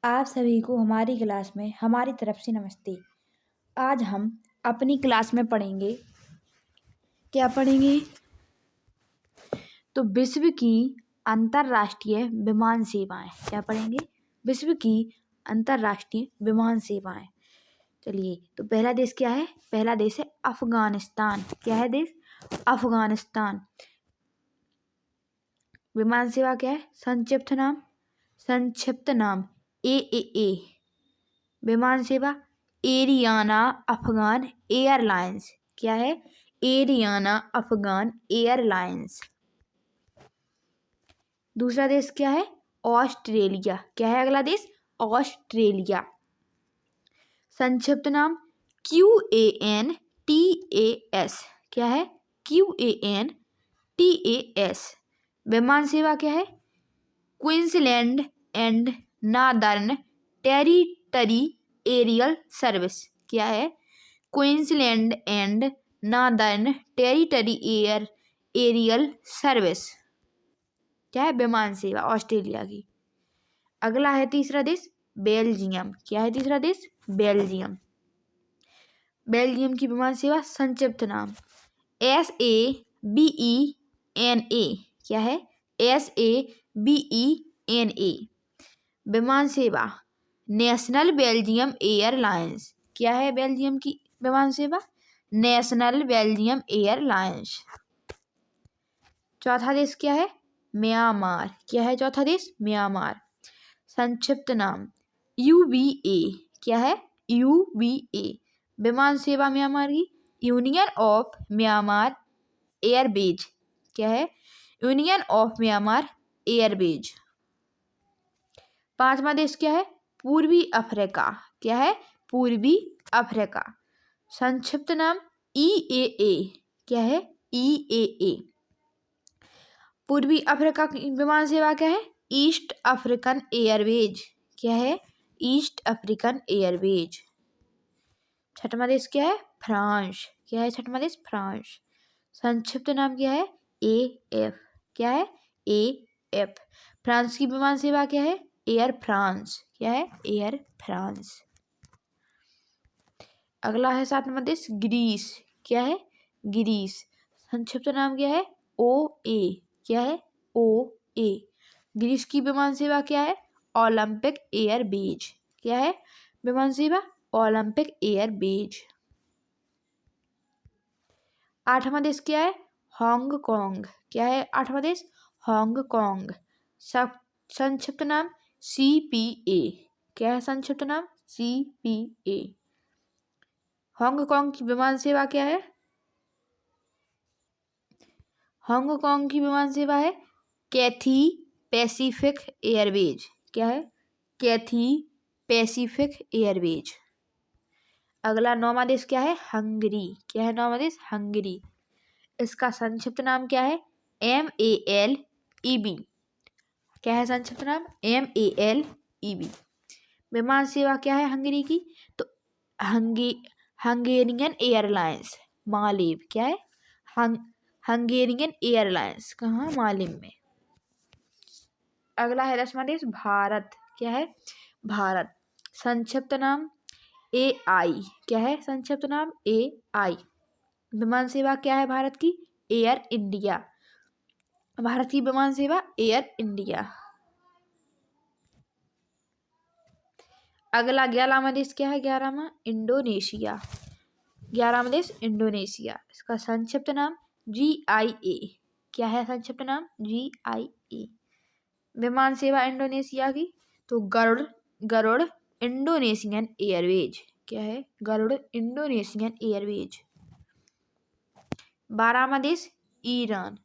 आप सभी को हमारी क्लास में हमारी तरफ से नमस्ते। आज हम अपनी क्लास में पढ़ेंगे, क्या पढ़ेंगे? तो विश्व की अंतर्राष्ट्रीय विमान सेवाएं। क्या पढ़ेंगे? विश्व की अंतर्राष्ट्रीय विमान सेवाएं। चलिए, तो पहला देश क्या है? पहला देश है अफगानिस्तान। क्या है देश? अफगानिस्तान। विमान सेवा क्या है? संक्षिप्त नाम AAA। विमान सेवा एरियाना अफगान एयरलाइंस। क्या है? Ariana Afghan airlines. दूसरा देश क्या है? ऑस्ट्रेलिया। क्या है अगला देश? ऑस्ट्रेलिया। संक्षिप्त नाम QANTAS। क्या है? QANTAS। विमान सेवा क्या है? Queensland and Northern Territory aerial service. क्या है? Queensland and Northern Territory aerial service. क्या है? विमान सेवा ऑस्ट्रेलिया की। अगला है तीसरा देश बेल्जियम। क्या है तीसरा देश? बेल्जियम। बेल्जियम की विमान सेवा संक्षिप्त नाम SABENA। क्या है? SABENA। विमान सेवा नेशनल बेल्जियम एयरलाइंस। क्या है बेल्जियम की विमान सेवा? National Belgium airlines. चौथा देश क्या है? म्यांमार। क्या है चौथा देश? म्यांमार। संक्षिप्त नाम UBA। क्या है? UBA। विमान सेवा म्यांमार की यूनियन ऑफ म्यांमार एयरबेज। क्या है? Union of Myanmar airbase. पांचवा देश क्या है? पूर्वी अफ्रीका। क्या है? पूर्वी अफ्रीका। संक्षिप्त नाम EAA। क्या है? EAA। पूर्वी अफ्रीका की विमान सेवा क्या है? East African Airways. क्या है? East African Airways. छठवां देश क्या है? फ्रांस। क्या है छठवां देश? फ्रांस। संक्षिप्त नाम क्या है? AF। क्या है? AF। फ्रांस की विमान सेवा क्या है? Air France. क्या है? Air France. अगला है सातवां देश ग्रीस। क्या है? ग्रीस। संक्षिप्त नाम क्या है? OA। क्या है? OA। ग्रीस की विमान सेवा क्या है? Olympic airways. क्या है? विमान सेवा ओलंपिक एयरबेज। आठवां देश क्या है? हांगकांग। क्या है आठवां देश? हांगकांग। संक्षिप्त नाम CPA। क्या है संक्षिप्त नाम? CPA। हांगकांग की विमान सेवा क्या है? हांगकांग की विमान सेवा है कैथी पैसिफिक एयरवेज। क्या है? कैथी पैसिफिक एयरवेज। अगला नौवां देश क्या है? हंगरी। क्या है नौवां देश? हंगरी। इसका संक्षिप्त नाम क्या है? MALEB। क्या है संक्षिप्त नाम? MALEB। विमान सेवा क्या है हंगरी की? तो हंगेरियन एयरलाइंस मालेब। क्या है? Hungarian airlines. कहाँ? मालेब में। अगला है 10वां देश भारत। क्या है? भारत। संक्षिप्त नाम AI। क्या है संक्षिप्त नाम? AI। विमान सेवा क्या है भारत की? Air India. भारत की विमान सेवा एयर इंडिया। अगला 11वां देश क्या है? 11वां इंडोनेशिया। 11वां देश इंडोनेशिया। इसका संक्षिप्त नाम GIA। क्या है संक्षिप्त नाम? GIA। विमान सेवा इंडोनेशिया की तो गरुड़ इंडोनेशियन एयरवेज। क्या है? Garuda Indonesian Airways. 12वां देश ईरान।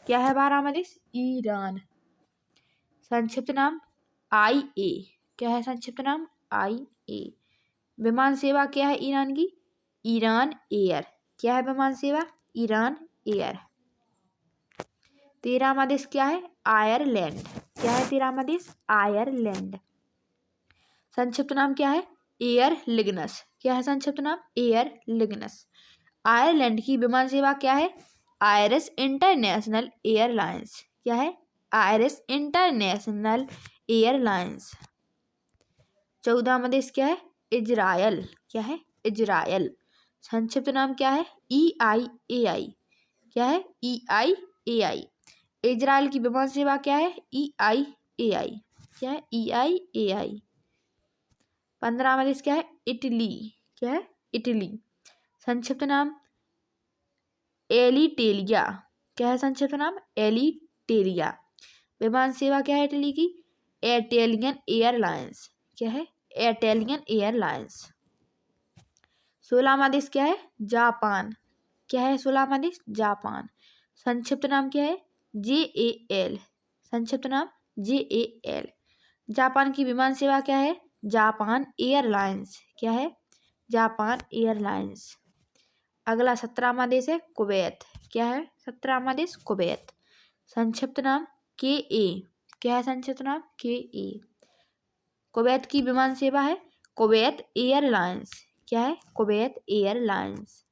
क्या है 12वां देश? ईरान। संक्षिप्त नाम IA। क्या है संक्षिप्त नाम? IA। विमान सेवा क्या है ईरान की? Iran air. क्या है विमान सेवा? Iran air. 13वां देश क्या है? आयरलैंड। क्या है 13वां देश? आयरलैंड। संक्षिप्त नाम क्या है? एयर लिगनस। क्या है संक्षिप्त नाम? एयर लिगनस। आयरलैंड की विमान सेवा क्या है? Iris international airlines. क्या है? Iris international airlines. 14वां देश क्या है? इजरायल। क्या है? इजरायल। संक्षिप्त नाम क्या है? EIAI। क्या है? EIAI। इजराइल की विमान सेवा क्या है? EIAI। क्या है? EIAI। 15वां देश क्या है? इटली। क्या है? इटली। संक्षिप्त नाम एलिटेलिया। क्या है संक्षिप्त नाम? एलिटेलिया। विमान सेवा क्या है इटली की? Italian airlines. क्या है? Italian airlines. 16वां देश क्या है? जापान। क्या है 16वां देश? जापान। संक्षिप्त नाम क्या है? JAL। संक्षिप्त नाम JAL। जापान की विमान सेवा क्या है? Japan airlines. क्या है? Japan airlines. अगला 17वां देश है कुवैत। क्या है 17वां देश? कुवैत। संक्षिप्त नाम KA। क्या है संक्षिप्त नाम? KA। कुवैत की विमान सेवा है कुवैत एयरलाइंस। क्या है? Kuwait airlines.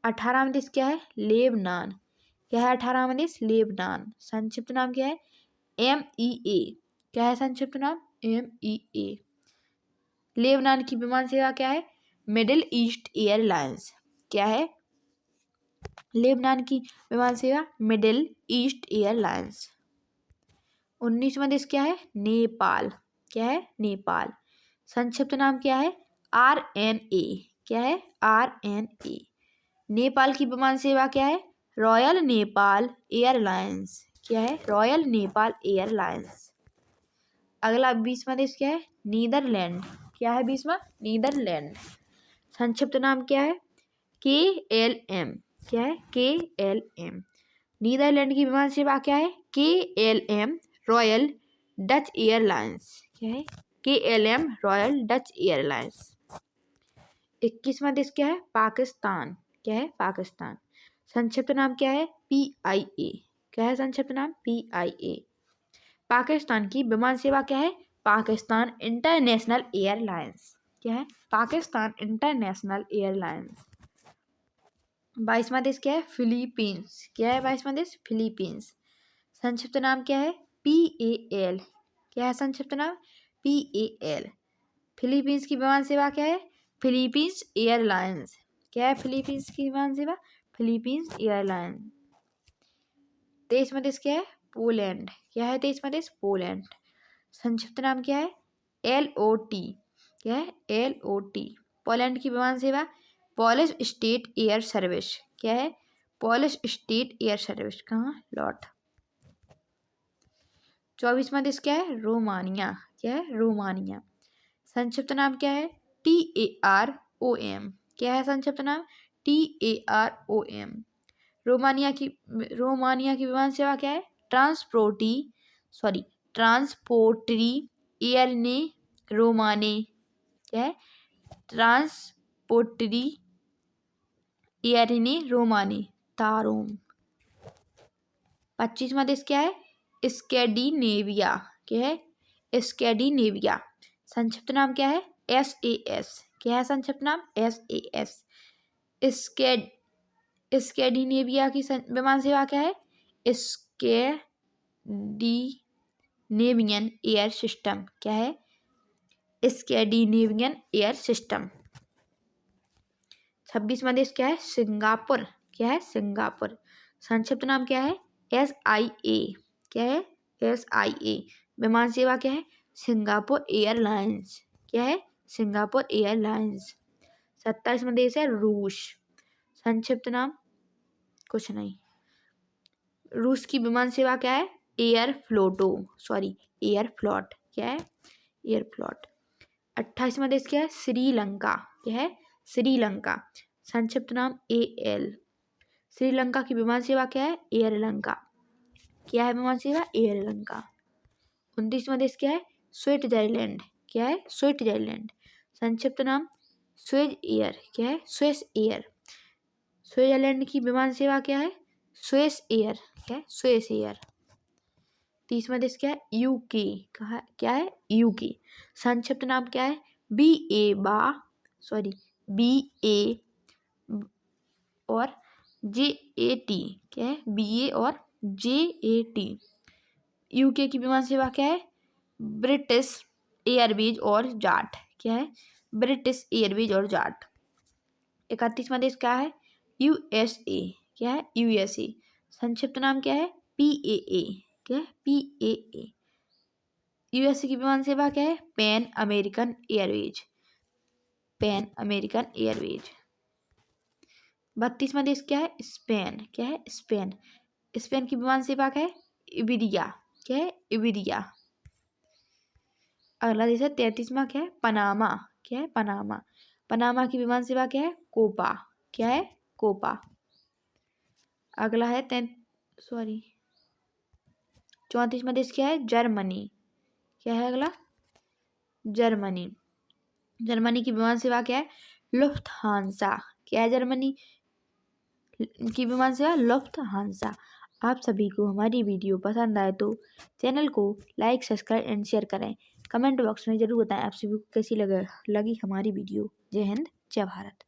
18वां देश क्या है? लेबनान। क्या है 18वां देश? लेबनान। संक्षिप्त नाम क्या है? MEA। क्या है संक्षिप्त नाम? MEA। लेबनान की विमान सेवा क्या है? Middle east airlines. क्या है? लेबनान की विमान सेवा मिडिल ईस्ट एयरलाइंस। 19वां देश क्या है? नेपाल। क्या है? नेपाल। संक्षिप्त नाम क्या है? RNA। क्या है? RNA। नेपाल की विमान सेवा क्या है? Royal Nepal airlines. क्या है? Royal Nepal airlines. अगला 20वां देश क्या है? नीदरलैंड। क्या है 20वां? नीदरलैंड। संक्षिप्त नाम क्या है? KLM। क्या है? KLM। नीदरलैंड की विमान सेवा क्या है? KLM Royal Dutch Airlines. क्या है? KLM Royal Dutch Airlines. 21वां देश क्या है? पाकिस्तान। क्या है? पाकिस्तान। संक्षिप्त नाम क्या है? PIA। क्या है संक्षिप्त नाम? PIA। पाकिस्तान की विमान सेवा क्या है? Pakistan international airlines. क्या है? Pakistan international airlines. 22वां देश क्या है? फिलीपींस। क्या है 22वां देश? फिलीपींस। संक्षिप्त नाम क्या है? PAL। क्या है संक्षिप्त नाम? PAL। फिलीपींस की विमान सेवा क्या है? Philippines airlines. क्या है फिलीपींस की विमान सेवा? Philippines airlines. 23वां देश क्या है? पोलैंड। क्या है 23वां देश? पोलैंड। संक्षिप्त नाम क्या है? LOT। क्या है? LOT। पोलैंड की विमान सेवा पोलिश स्टेट एयर सर्विस। क्या है? Polish state air service. कहाँ? लॉट। 24वां देश क्या है? रोमानिया। क्या है? रोमानिया। संक्षिप्त नाम क्या है? TAROM। क्या है संक्षिप्त नाम? TAROM। रोमानिया की विमान सेवा क्या है? ट्रांसपोर्टरी एयरने रोमाने। क्या है? ट्रांसपोर्टरी एयरने रोमाने तारोम। 25वां देश क्या है? स्कैंडिनेविया। क्या है? स्कैंडिनेविया। संक्षिप्त नाम क्या है? SAS। क्या है संक्षिप्त नाम? SAS। स्कैंडिनेविया की विमान सेवा क्या है? Scandinavian air system. क्या है? Scandinavian air system. 26वां देश क्या है? सिंगापुर। क्या है? सिंगापुर। संक्षिप्त नाम क्या है? SIA। क्या है? SIA। विमान सेवा क्या है? Singapore airlines. क्या है? Singapore airlines. 27वां देश है रूस। संक्षिप्त नाम कुछ नहीं। रूस की विमान सेवा क्या है? Air float. क्या है? Air float. 28वां देश क्या है? श्रीलंका। क्या है? श्रीलंका। संक्षिप्त नाम AL। श्रीलंका की विमान सेवा क्या है? एयरलंका। क्या है विमान सेवा? एयरलंका। 29वां देश क्या है? स्विट्जरलैंड। क्या है? स्विट्जरलैंड। संक्षिप्त नाम स्विस एयर। क्या है? Swiss air. स्विट्जरलैंड की विमान सेवा क्या है? Swiss air. क्या है? Swiss air. 30वां देश क्या है? UK। कहा क्या है? UK। संक्षिप्त नाम क्या है? BA और JAT। क्या है? BA और JAT। UK की विमान सेवा क्या है? ब्रिटिश एयरवेज और जाट। क्या है? ब्रिटिश एयरवेज और जाट। 31वां देश क्या है? यूएसए। क्या है? यूएसए। संक्षिप्त नाम क्या है? पीएए। क्या है? पीएए। यूएसए की विमान सेवा क्या है? Pan American Airways. Pan American Airways. 32वां देश क्या है? स्पेन। क्या है? स्पेन। स्पेन की विमान सेवा क्या है? इबेरिया। क्या है? इबेरिया। अगला देश है 33वां क्या है? पनामा। क्या है? पनामा। पनामा की विमान सेवा क्या है? कोपा। क्या है? कोपा। अगला है 34वां देश क्या है? जर्मनी। क्या है अगला? जर्मनी। जर्मनी की विमान सेवा क्या है? लुफ्थहांसा। क्या है जर्मनी की विमान सेवा? लुफ्थहांसा। आप सभी को हमारी वीडियो पसंद आए तो चैनल को लाइक, सब्सक्राइब एंड शेयर करें। कमेंट बॉक्स में जरूर बताएं आप सभी को कैसी लगी हमारी वीडियो। जय हिंद, जय भारत।